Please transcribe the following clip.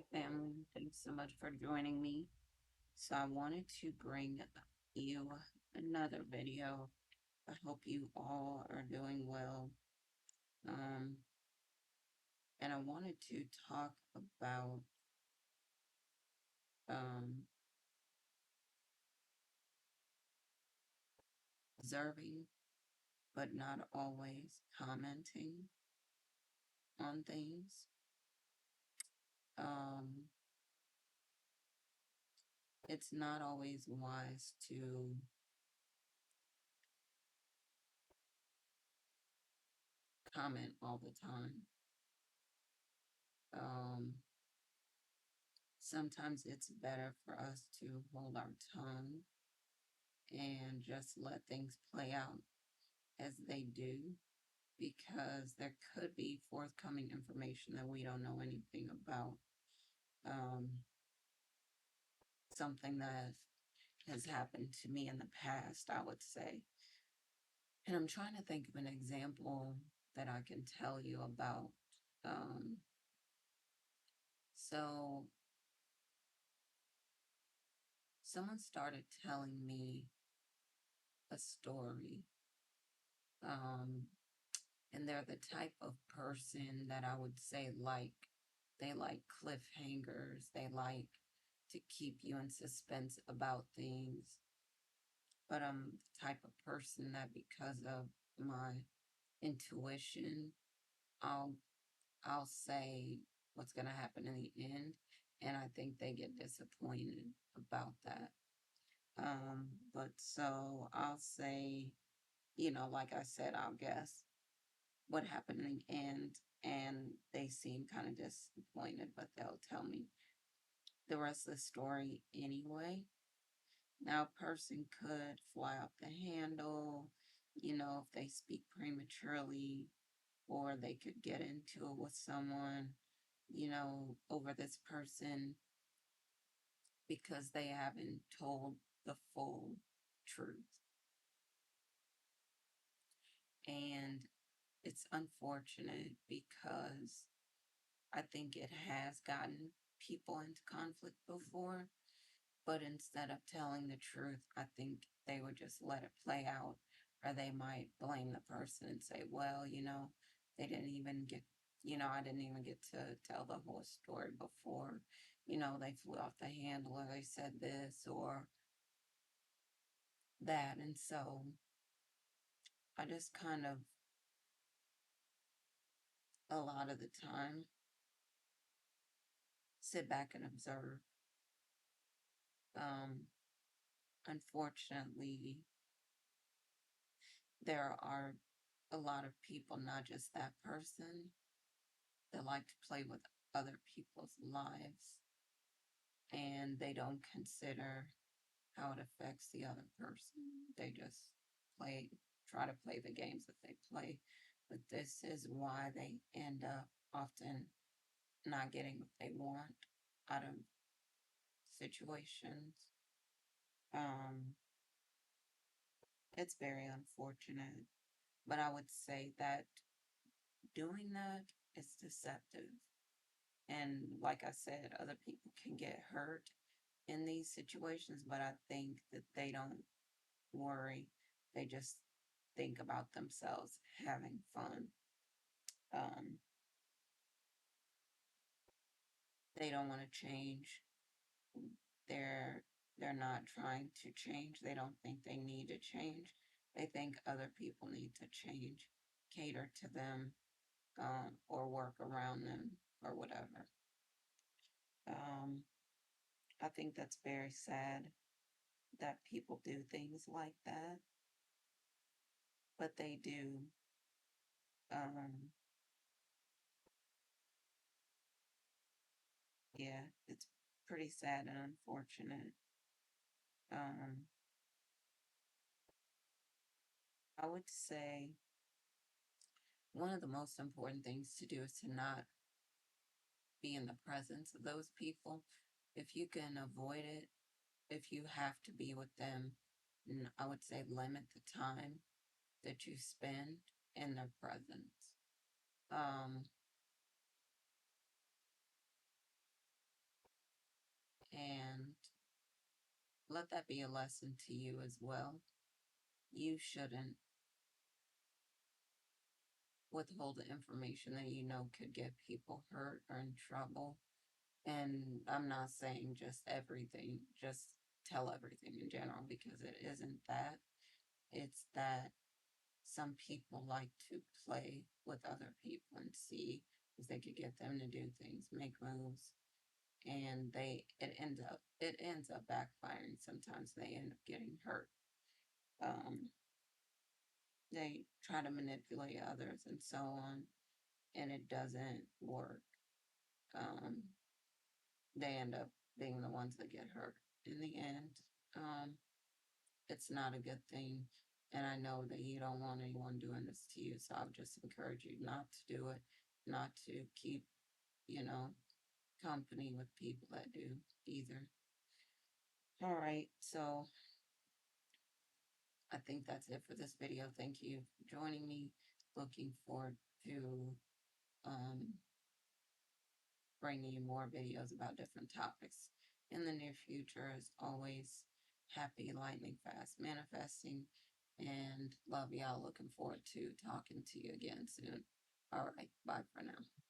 Hey family, thanks so much for joining me. So I wanted to bring you another video. I hope you all are doing well. Um, and I wanted to talk about um, observing, but not always commenting on things. Um, it's not always wise to comment all the time. Um, Sometimes it's better for us to hold our tongue and just let things play out as they do, because there could be forthcoming information that we don't know anything about. Um, Something that has happened to me in the past, I would say. And I'm trying to think of an example that I can tell you about. Um, so, someone started telling me a story. Um, and they're the type of person that I would say they like cliffhangers. They like to keep you in suspense about things. But I'm the type of person that, because of my intuition, I'll I'll say what's gonna happen in the end, and I think they get disappointed about that. But so I'll say, like I said, I'll guess what happened in the end, and they seem kind of disappointed, but they'll tell me the rest of the story anyway. Now, a person could fly off the handle, if they speak prematurely, or they could get into it with someone, over this person because they haven't told the full truth. And it's unfortunate because I think it has gotten people into conflict before, but instead of telling the truth, I think they would just let it play out, or they might blame the person and say, well, they didn't even get, I didn't even get to tell the whole story before, they flew off the handle, or they said this or that. And so I just kind of, a lot of the time, sit back and observe. Um, Unfortunately, there are a lot of people, not just that person, that like to play with other people's lives, and they don't consider how it affects the other person. They just try to play the games that they play. But this is why they end up often not getting what they want out of situations. Um, it's very unfortunate, but I would say that doing that is deceptive. And like I said, other people can get hurt in these situations, but I think that they don't worry. They just think about themselves having fun. Um, they don't want to change. They're they're not trying to change. They don't think they need to change. They think other people need to change, cater to them, or work around them or whatever. Um, I think that's very sad that people do things like that, but they do. Um, yeah, it's pretty sad and unfortunate. Um, I would say one of the most important things to do is to not be in the presence of those people. If you can avoid it, if you have to be with them, I would say limit the time that you spend in their presence. Um, let that be a lesson to you as well. You shouldn't withhold the information that you know could get people hurt or in trouble. And I'm not saying just everything, just tell everything in general, because it isn't that. It's that some people like to play with other people and see if they could get them to do things, make moves, and it ends up backfiring. Sometimes they end up getting hurt. Um, they try to manipulate others and so on, and it doesn't work. Um, they end up being the ones that get hurt in the end. Um, it's not a good thing. And I know that you don't want anyone doing this to you. So I would just encourage you not to do it, not to keep, you know, company with people that do either. All right. So I think that's it for this video. Thank you for joining me. Looking forward to um, bringing you more videos about different topics in the near future. As always, happy lightning fast manifesting and love y'all. Looking forward to talking to you again soon. All right, bye for now.